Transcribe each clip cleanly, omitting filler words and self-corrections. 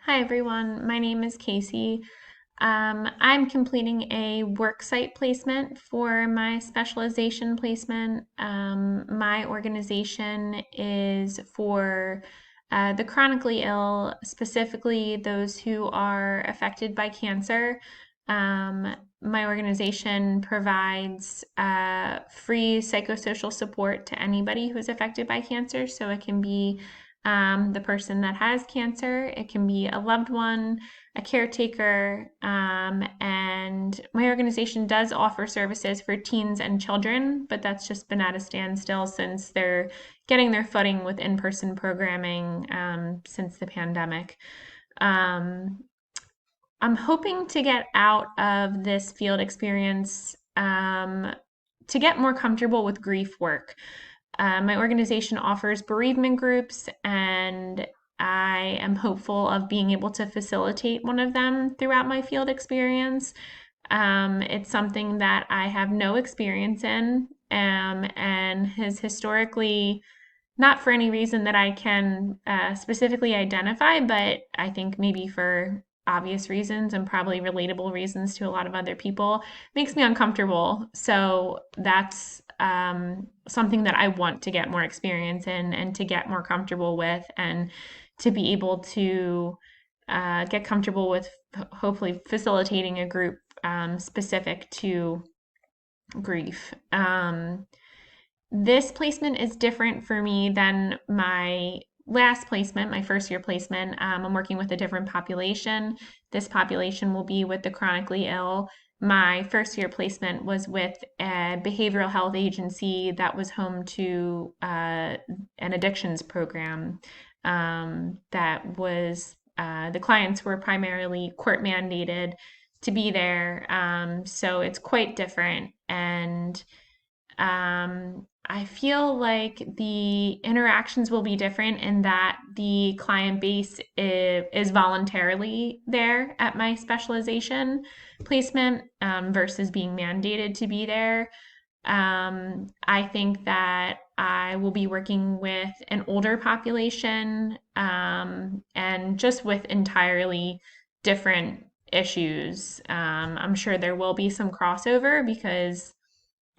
Hi everyone, my name is Casey. I'm completing a worksite placement for my specialization placement. My organization is for the chronically ill, specifically those who are affected by cancer. My organization provides free psychosocial support to anybody who's affected by cancer, so it can be the person that has cancer, it can be a loved one, a caretaker, and my organization does offer services for teens and children, but that's just been at a standstill since they're getting their footing with in-person programming since the pandemic. Um, I'm hoping to get out of this field experience to get more comfortable with grief work. My organization offers bereavement groups, and I am hopeful of being able to facilitate one of them throughout my field experience. It's something that I have no experience in, and has historically, not for any reason that I can specifically identify, but I think maybe for obvious reasons and probably relatable reasons to a lot of other people, makes me uncomfortable. So that's something that I want to get more experience in and to get more comfortable with, and to be able to get comfortable with hopefully facilitating a group specific to grief. This placement is different for me than my last placement, my first year placement. I'm working with a different population. This population will be with the chronically ill. My first year placement was with a behavioral health agency that was home to an addictions program that was, the clients were primarily court mandated to be there. So it's quite different. And I feel like the interactions will be different in that the client base is voluntarily there at my specialization placement versus being mandated to be there. I think that I will be working with an older population and just with entirely different issues. I'm sure there will be some crossover because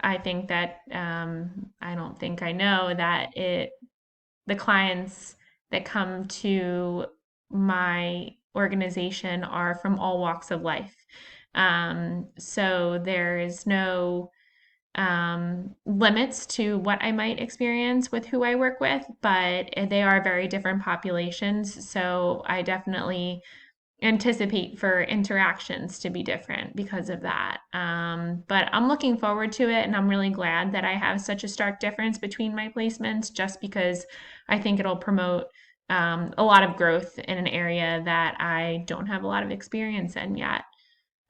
I think that I don't think I know that the clients that come to my organization are from all walks of life. So there is no limits to what I might experience with who I work with, but they are very different populations. So I definitely anticipate for interactions to be different because of that. But I'm looking forward to it, and I'm really glad that I have such a stark difference between my placements, just because I think it'll promote a lot of growth in an area that I don't have a lot of experience in yet.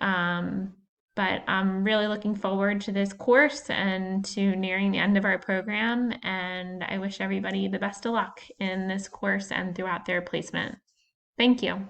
Um, but I'm really looking forward to this course and to nearing the end of our program. And I wish everybody the best of luck in this course and throughout their placement. Thank you.